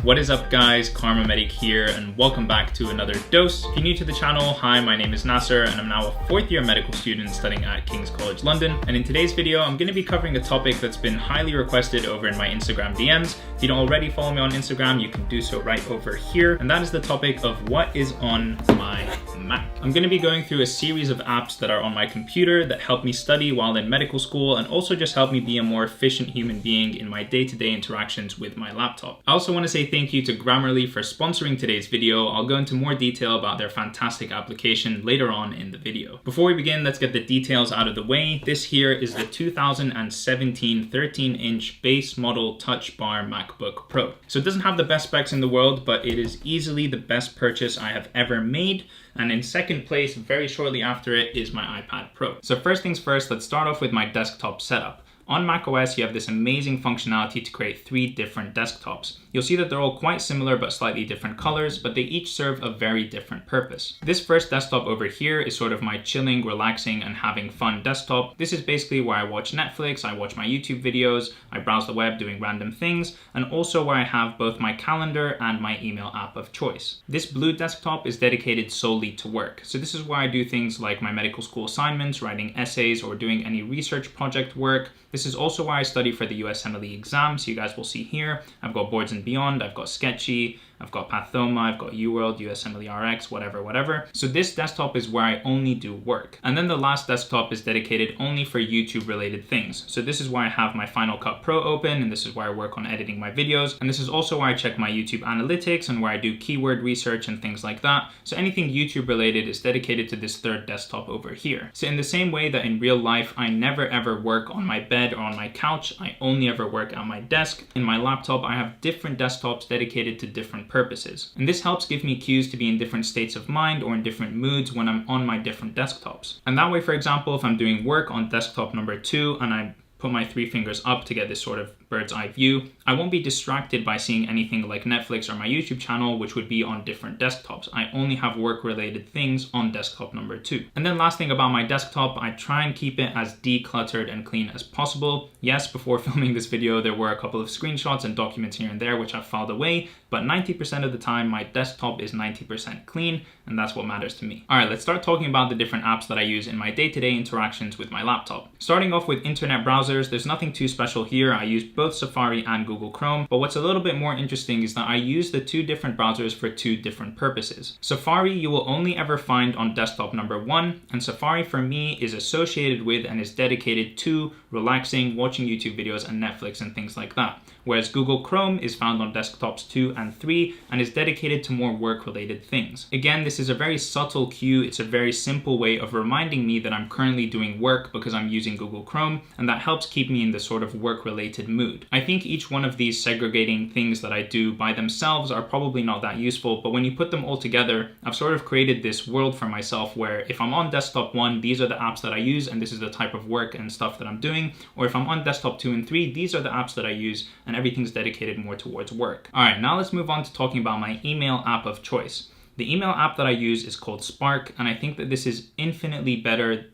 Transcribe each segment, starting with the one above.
What is up guys, Karma Medic here and welcome back to another dose. If you're new to the channel, hi, my name is Nasser and I'm now a 4th year medical student studying at King's College London. And in today's video, I'm going to be covering a topic that's been highly requested over in my Instagram DMs. If you don't already follow me on Instagram, you can do so right over here. And that is the topic of what is on my Mac. I'm going to be going through a series of apps that are on my computer that help me study while in medical school and also just help me be a more efficient human being in my day-to-day interactions with my laptop. I also want to say thank you to Grammarly for sponsoring today's video. I'll go into more detail about their fantastic application later on in the video. Before we begin, let's get the details out of the way. This here is the 2017 13-inch base model Touch Bar MacBook Pro. So it doesn't have the best specs in the world, but it is easily the best purchase I have ever made. And in second place, very shortly after it, is my iPad Pro. So first things first, let's start off with my desktop setup. On macOS, you have this amazing functionality to create 3 different desktops. You'll see that they're all quite similar but slightly different colors, but they each serve a very different purpose. This first desktop over here is sort of my chilling, relaxing, and having fun desktop. This is basically where I watch Netflix, I watch my YouTube videos, I browse the web doing random things, and also where I have both my calendar and my email app of choice. This blue desktop is dedicated solely to work. So this is where I do things like my medical school assignments, writing essays, or doing any research project work. This is also why I study for the USMLE exam, so you guys will see here, I've got Boards and Beyond, I've got Sketchy, I've got Pathoma, I've got UWorld, USMLE RX, whatever. So this desktop is where I only do work. And then the last desktop is dedicated only for YouTube related things. So this is why I have my Final Cut Pro open, and this is where I work on editing my videos. And this is also where I check my YouTube analytics and where I do keyword research and things like that. So anything YouTube related is dedicated to this third desktop over here. So in the same way that in real life, I never ever work on my bed or on my couch, I only ever work at my desk. In my laptop, I have different desktops dedicated to different purposes. And this helps give me cues to be in different states of mind or in different moods when I'm on my different desktops. And that way, for example, if I'm doing work on desktop number 2 and I put my 3 fingers up to get this sort of bird's eye view, I won't be distracted by seeing anything like Netflix or my YouTube channel, which would be on different desktops. I only have work-related things on desktop number 2. And then last thing about my desktop, I try and keep it as decluttered and clean as possible. Yes, before filming this video, there were a couple of screenshots and documents here and there which I've filed away, but 90% of the time, my desktop is 90% clean, and that's what matters to me. All right, let's start talking about the different apps that I use in my day-to-day interactions with my laptop. Starting off with internet browsers, there's nothing too special here. I use both Safari and Google Chrome, but what's a little bit more interesting is that I use the 2 different browsers for 2 different purposes. Safari you will only ever find on desktop number 1, and Safari for me is associated with and is dedicated to relaxing, watching YouTube videos and Netflix and things like that. Whereas Google Chrome is found on desktops 2 and 3 and is dedicated to more work-related things. Again, this is a very subtle cue. It's a very simple way of reminding me that I'm currently doing work because I'm using Google Chrome, and that helps keep me in the sort of work-related mood. I think each one of these segregating things that I do by themselves are probably not that useful, but when you put them all together, I've sort of created this world for myself where if I'm on desktop 1, these are the apps that I use and this is the type of work and stuff that I'm doing, or if I'm on desktop 2 and 3, these are the apps that I use and everything's dedicated more towards work. All right, now let's move on to talking about my email app of choice. The email app that I use is called Spark, and I think that this is infinitely better.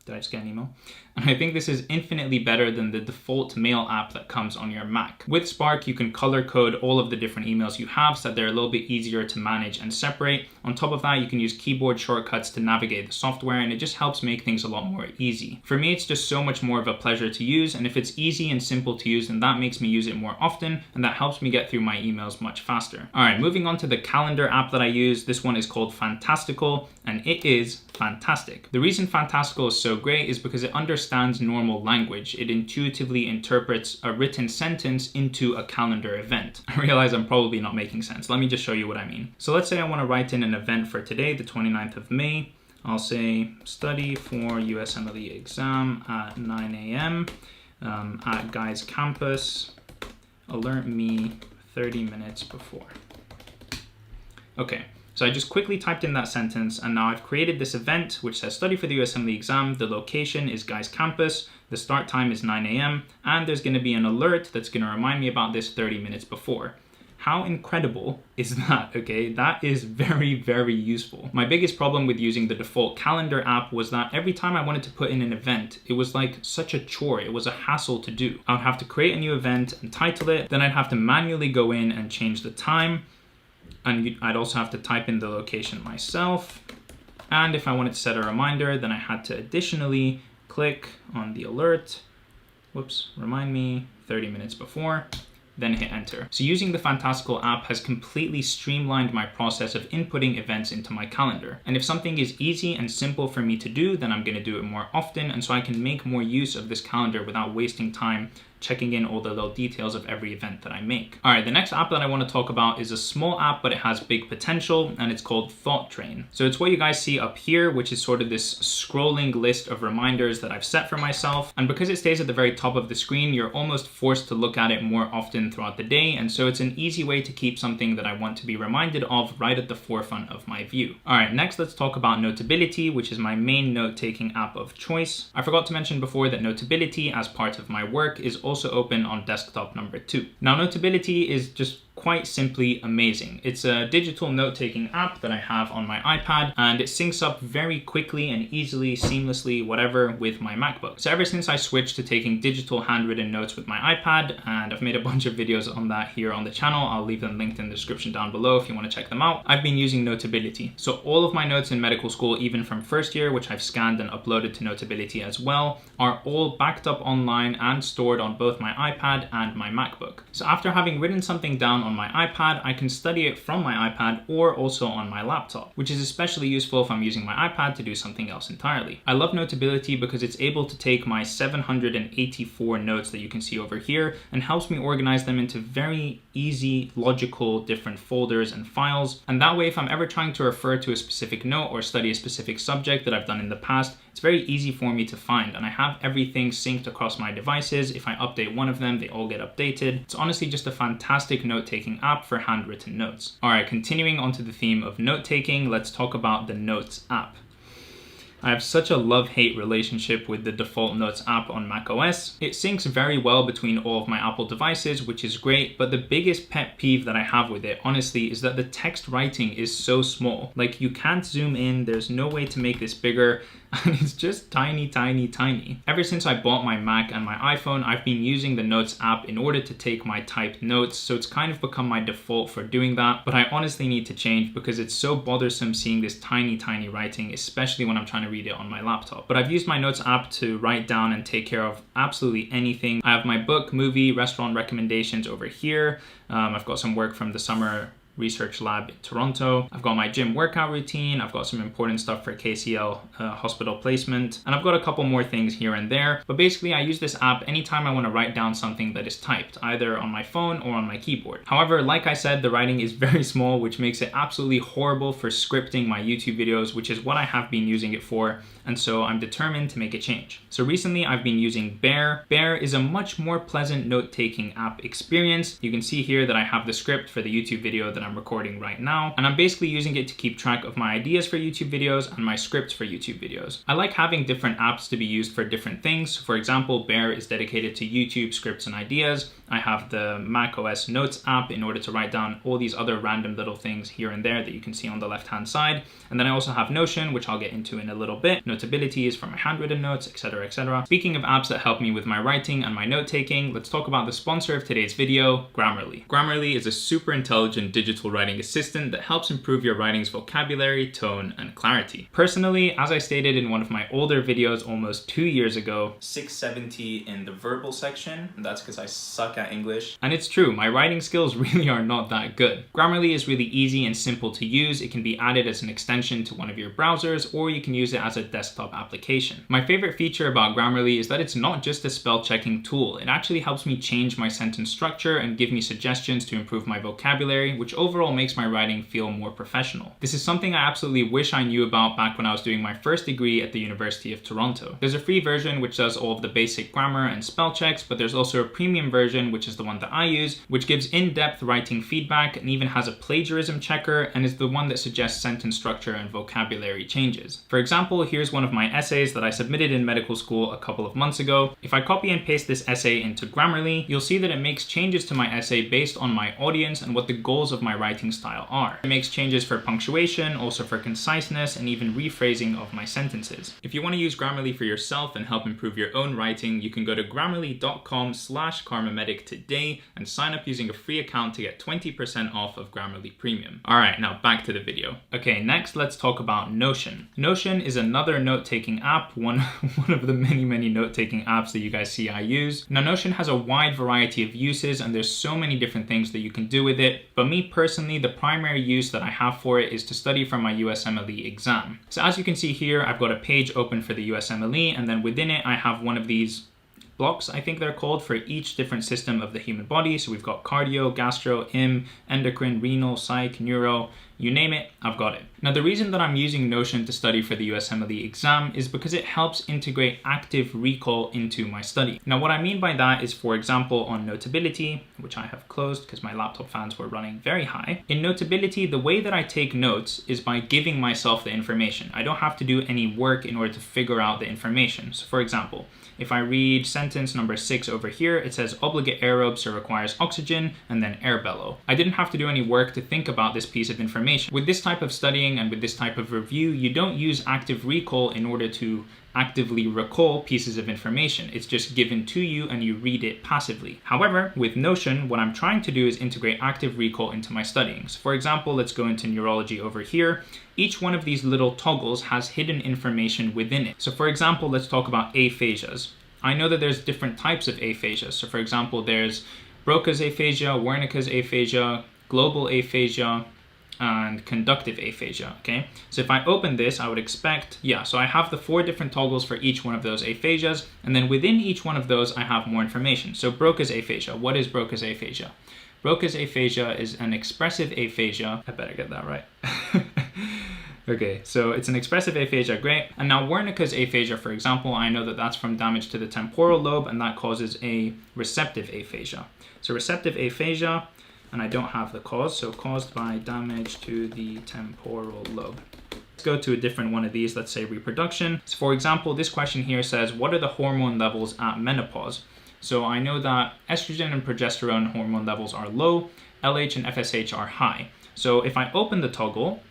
Did I just get an email? And I think this is infinitely better than the default mail app that comes on your Mac. With Spark, you can color code all of the different emails you have so that they're a little bit easier to manage and separate. On top of that, you can use keyboard shortcuts to navigate the software, and it just helps make things a lot more easy. For me, it's just so much more of a pleasure to use, and if it's easy and simple to use, then that makes me use it more often, and that helps me get through my emails much faster. All right, moving on to the calendar app that I use. This one is called Fantastical, and it is fantastic. The reason Fantastical is so great is because it understands normal language. It intuitively interprets a written sentence into a calendar event. I realize I'm probably not making sense. Let me just show you what I mean. So let's say I want to write in an event for today, the 29th of May. I'll say study for USMLE exam at 9 a.m. At Guy's campus. Alert me 30 minutes before. Okay. So I just quickly typed in that sentence, and now I've created this event which says study for the USMLE exam. The location is Guy's campus. The start time is 9 a.m. and there's going to be an alert that's going to remind me about this 30 minutes before. How incredible is that, okay? That is very, very useful. My biggest problem with using the default calendar app was that every time I wanted to put in an event, it was like such a chore. It was a hassle to do. I would have to create a new event and title it, then I'd have to manually go in and change the time, and I'd also have to type in the location myself. And if I wanted to set a reminder, then I had to additionally click on the alert, remind me 30 minutes before, then hit enter. So using the Fantastical app has completely streamlined my process of inputting events into my calendar. And if something is easy and simple for me to do, then I'm gonna do it more often, and so I can make more use of this calendar without wasting time checking in all the little details of every event that I make. All right, the next app that I want to talk about is a small app, but it has big potential, and it's called Thought Train. So it's what you guys see up here, which is sort of this scrolling list of reminders that I've set for myself. And because it stays at the very top of the screen, you're almost forced to look at it more often throughout the day. And so it's an easy way to keep something that I want to be reminded of right at the forefront of my view. All right, next let's talk about Notability, which is my main note-taking app of choice. I forgot to mention before that Notability, as part of my work, is also open on desktop number 2. Now, Notability is just quite simply amazing. It's a digital note-taking app that I have on my iPad, and it syncs up very quickly and easily, seamlessly, whatever, with my MacBook. So ever since I switched to taking digital handwritten notes with my iPad, and I've made a bunch of videos on that here on the channel, I'll leave them linked in the description down below if you want to check them out, I've been using Notability. So all of my notes in medical school, even from first year, which I've scanned and uploaded to Notability as well, are all backed up online and stored on both my iPad and my MacBook. So after having written something down on my iPad, I can study it from my iPad or also on my laptop, which is especially useful if I'm using my iPad to do something else entirely. I love Notability because it's able to take my 784 notes that you can see over here and helps me organize them into very easy, logical, different folders and files. And that way, if I'm ever trying to refer to a specific note or study a specific subject that I've done in the past, it's very easy for me to find, and I have everything synced across my devices. If I update one of them, they all get updated. It's honestly just a fantastic note-taking app for handwritten notes. All right, continuing onto the theme of note-taking, let's talk about the Notes app. I have such a love-hate relationship with the default Notes app on macOS. It syncs very well between all of my Apple devices, which is great, but the biggest pet peeve that I have with it, honestly, is that the text writing is so small. Like, you can't zoom in, there's no way to make this bigger, and it's just tiny, tiny, tiny. Ever since I bought my Mac and my iPhone, I've been using the Notes app in order to take my typed notes, so it's kind of become my default for doing that, but I honestly need to change because it's so bothersome seeing this tiny, tiny writing, especially when I'm trying to read it on my laptop. But I've used my Notes app to write down and take care of absolutely anything. I have my book, movie, restaurant recommendations over here. I've got some work from the summer research lab in Toronto. I've got my gym workout routine. I've got some important stuff for KCL hospital placement. And I've got a couple more things here and there. But basically, I use this app anytime I want to write down something that is typed, either on my phone or on my keyboard. However, like I said, the writing is very small, which makes it absolutely horrible for scripting my YouTube videos, which is what I have been using it for. And so I'm determined to make a change. So recently I've been using Bear. Bear is a much more pleasant note-taking app experience. You can see here that I have the script for the YouTube video that I'm recording right now. And I'm basically using it to keep track of my ideas for YouTube videos and my scripts for YouTube videos. I like having different apps to be used for different things. For example, Bear is dedicated to YouTube scripts and ideas. I have the macOS Notes app in order to write down all these other random little things here and there that you can see on the left-hand side. And then I also have Notion, which I'll get into in a little bit. Notability is for my handwritten notes, etc., etc. Speaking of apps that help me with my writing and my note-taking, let's talk about the sponsor of today's video, Grammarly. Grammarly is a super intelligent digital writing assistant that helps improve your writing's vocabulary, tone, and clarity. Personally, as I stated in one of my older videos almost 2 years ago, 670 in the verbal section, and that's because I suck at English. And it's true, my writing skills really are not that good. Grammarly is really easy and simple to use. It can be added as an extension to one of your browsers, or you can use it as a desktop application. My favorite feature about Grammarly is that it's not just a spell checking tool. It actually helps me change my sentence structure and give me suggestions to improve my vocabulary, which overall makes my writing feel more professional. This is something I absolutely wish I knew about back when I was doing my first degree at the University of Toronto. There's a free version which does all of the basic grammar and spell checks, but there's also a premium version Notion, which is the one that I use, which gives in-depth writing feedback and even has a plagiarism checker and is the one that suggests sentence structure and vocabulary changes. For example, here's one of my essays that I submitted in medical school a couple of months ago. If I copy and paste this essay into Grammarly, you'll see that it makes changes to my essay based on my audience and what the goals of my writing style are. It makes changes for punctuation, also for conciseness, and even rephrasing of my sentences. If you want to use Grammarly for yourself and help improve your own writing, you can go to grammarly.com/karmamedic today and sign up using a free account to get 20% off of Grammarly Premium. All right, now back to the video. Okay, next let's talk about Notion. Notion is another note-taking app, one of the many note-taking apps that you guys see I use. Now, Notion has a wide variety of uses and there's so many different things that you can do with it, but me personally, the primary use that I have for it is to study for my USMLE exam. So as you can see here, I've got a page open for the USMLE, and then within it, I have one of these blocks, I think they're called, for each different system of the human body. So we've got cardio, gastro, endocrine, renal, psych, neuro, you name it, I've got it. Now, the reason that I'm using Notion to study for the USMLE exam is because it helps integrate active recall into my study. Now, what I mean by that is, for example, on Notability, which I have closed because my laptop fans were running very high. In Notability, the way that I take notes is by giving myself the information. I don't have to do any work in order to figure out the information. So for example, if I read sentence number 6 over here, it says obligate aerobe, so requires oxygen, and then air bellow. I didn't have to do any work to think about this piece of information. With this type of studying and with this type of review, you don't use active recall in order to actively recall pieces of information. It's just given to you and you read it passively. However, with Notion, what I'm trying to do is integrate active recall into my studying. So for example, let's go into neurology over here. Each one of these little toggles has hidden information within it. So for example, let's talk about aphasias. I know that there's different types of aphasias. So for example, there's Broca's aphasia, Wernicke's aphasia, global aphasia, and conductive aphasia, okay? So if I open this, I would expect, so I have the 4 different toggles for each one of those aphasias, and then within each one of those, I have more information. So Broca's aphasia, what is Broca's aphasia? Broca's aphasia is an expressive aphasia. I better get that right. Okay, so it's an expressive aphasia, great. And now Wernicke's aphasia, for example, I know that that's from damage to the temporal lobe, and that causes a receptive aphasia. So receptive aphasia, and I don't have the cause, so caused by damage to the temporal lobe. Let's go to a different one of these, let's say reproduction. So for example, this question here says, what are the hormone levels at menopause? So I know that estrogen and progesterone hormone levels are low, LH and FSH are high. So if I open the toggle,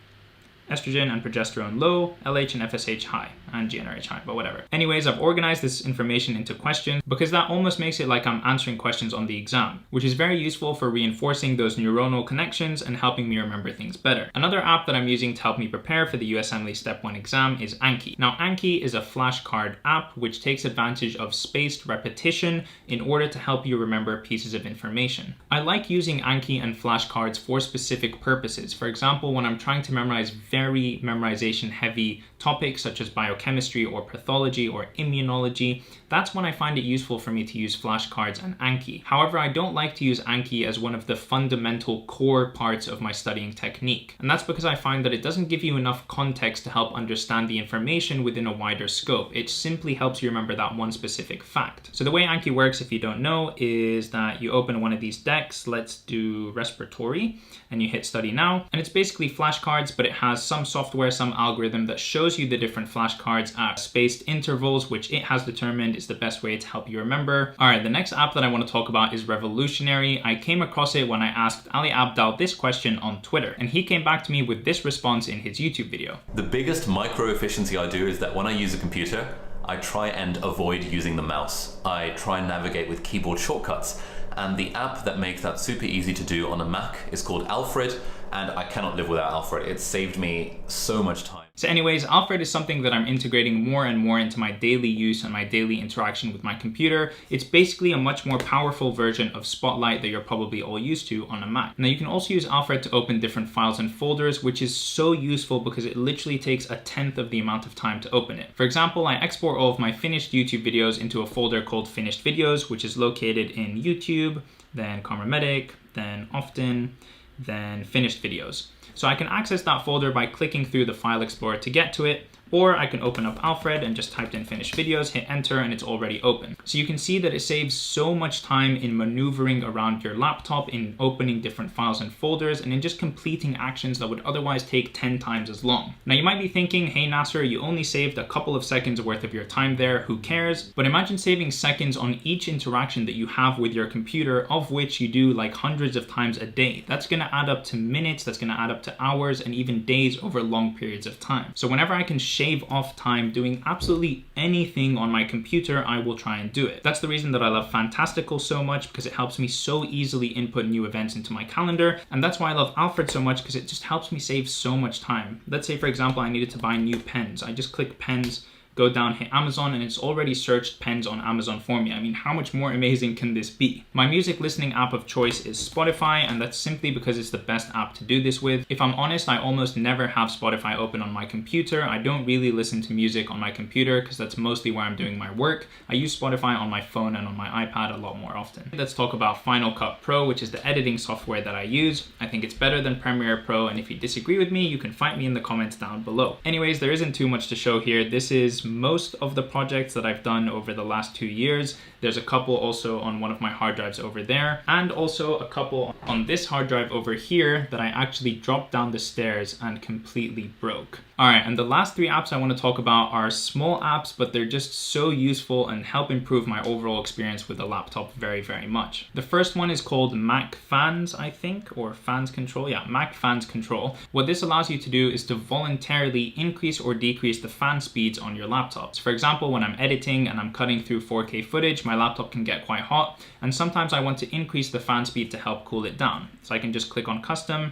estrogen and progesterone low, LH and FSH high, and GnRH high, but whatever. Anyways, I've organized this information into questions because that almost makes it like I'm answering questions on the exam, which is very useful for reinforcing those neuronal connections and helping me remember things better. Another app that I'm using to help me prepare for the USMLE Step 1 exam is Anki. Now, Anki is a flashcard app which takes advantage of spaced repetition in order to help you remember pieces of information. I like using Anki and flashcards for specific purposes. For example, when I'm trying to memorize very memorization heavy topics such as biochemistry or pathology or immunology, that's when I find it useful for me to use flashcards and Anki. However, I don't like to use Anki as one of the fundamental core parts of my studying technique. And that's because I find that it doesn't give you enough context to help understand the information within a wider scope. It simply helps you remember that one specific fact. So the way Anki works, if you don't know, is that you open one of these decks, let's do respiratory, and you hit study now. And it's basically flashcards, but it has some software, some algorithm that shows you the different flashcards at spaced intervals, which it has determined is the best way to help you remember. All right, the next app that I want to talk about is Revolutionary. I came across it when I asked Ali Abdal this question on Twitter, and he came back to me with this response in his YouTube video. The biggest micro efficiency I do is that when I use a computer, I try and avoid using the mouse. I try and navigate with keyboard shortcuts. And the app that makes that super easy to do on a Mac is called Alfred, and I cannot live without Alfred. It's saved me so much time. So anyways, Alfred is something that I'm integrating more and more into my daily use and my daily interaction with my computer. It's basically a much more powerful version of Spotlight that you're probably all used to on a Mac. Now you can also use Alfred to open different files and folders, which is so useful because it literally takes 1/10 of the amount of time to open it. For example, I export all of my finished YouTube videos into a folder called Finished Videos, which is located in YouTube, then Karmamedic, then Often, then Finished Videos. So I can access that folder by clicking through the File Explorer to get to it, Or I can open up Alfred and just type in finish videos, hit enter, and it's already open. So you can see that it saves so much time in maneuvering around your laptop, in opening different files and folders, and in just completing actions that would otherwise take 10 times as long. Now you might be thinking, hey Nasser, you only saved a couple of seconds worth of your time there, who cares? But imagine saving seconds on each interaction that you have with your computer, of which you do like hundreds of times a day. That's gonna add up to minutes, that's gonna add up to hours, and even days over long periods of time. So whenever I can shave off time doing absolutely anything on my computer, I will try and do it. That's the reason that I love Fantastical so much, because it helps me so easily input new events into my calendar. And that's why I love Alfred so much, because it just helps me save so much time. Let's say, for example, I needed to buy new pens. I just click pens, go down, hit Amazon, and it's already searched pens on Amazon for me. I mean, how much more amazing can this be? My music listening app of choice is Spotify, and that's simply because it's the best app to do this with. If I'm honest, I almost never have Spotify open on my computer. I don't really listen to music on my computer because that's mostly where I'm doing my work. I use Spotify on my phone and on my iPad a lot more often. Let's talk about Final Cut Pro, which is the editing software that I use. I think it's better than Premiere Pro, and if you disagree with me, you can fight me in the comments down below. Anyways, there isn't too much to show here. This is most of the projects that I've done over the last 2 years. There's a couple also on one of my hard drives over there, and also a couple on this hard drive over here that I actually dropped down the stairs and completely broke. All right, and the last 3 apps I want to talk about are small apps, but they're just so useful and help improve my overall experience with the laptop very, very much. The first one is called Mac Fans, I think, or Fans Control. Yeah, Mac Fans Control. What this allows you to do is to voluntarily increase or decrease the fan speeds on your laptops. For example, when I'm editing and I'm cutting through 4K footage, my laptop can get quite hot, and sometimes I want to increase the fan speed to help cool it down. So I can just click on Custom,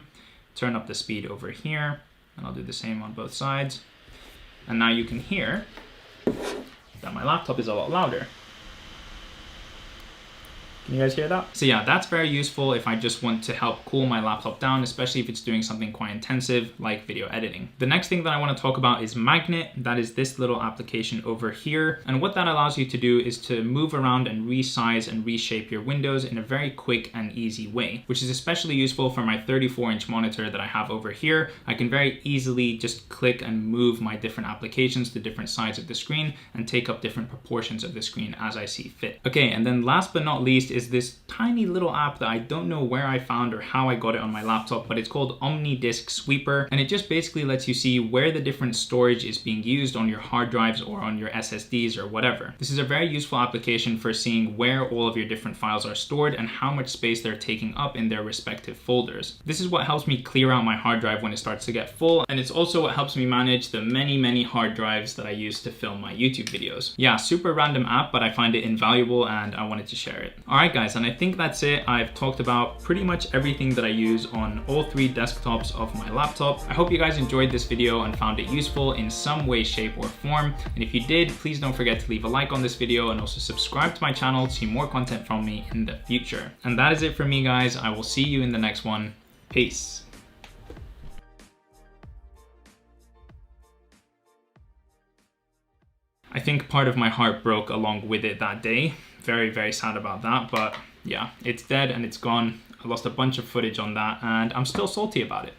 turn up the speed over here, and I'll do the same on both sides. And now you can hear that my laptop is a lot louder. Can you guys hear that? So yeah, that's very useful if I just want to help cool my laptop down, especially if it's doing something quite intensive like video editing. The next thing that I want to talk about is Magnet. That is this little application over here. And what that allows you to do is to move around and resize and reshape your windows in a very quick and easy way, which is especially useful for my 34-inch monitor that I have over here. I can very easily just click and move my different applications to different sides of the screen and take up different proportions of the screen as I see fit. Okay, and then last but not least is this tiny little app that I don't know where I found or how I got it on my laptop, but it's called OmniDisk Sweeper, and it just basically lets you see where the different storage is being used on your hard drives or on your SSDs or whatever. This is a very useful application for seeing where all of your different files are stored and how much space they're taking up in their respective folders. This is what helps me clear out my hard drive when it starts to get full, and it's also what helps me manage the many hard drives that I use to film my YouTube videos. Yeah, super random app, but I find it invaluable and I wanted to share it. All right guys, and I think that's it. I've talked about pretty much everything that I use on all 3 desktops of my laptop. I hope you guys enjoyed this video and found it useful in some way, shape, or form. And if you did, please don't forget to leave a like on this video and also subscribe to my channel to see more content from me in the future. And that is it for me guys. I will see you in the next one. Peace. I think part of my heart broke along with it that day. Very sad about that, but yeah, it's dead and it's gone. I lost a bunch of footage on that and I'm still salty about it.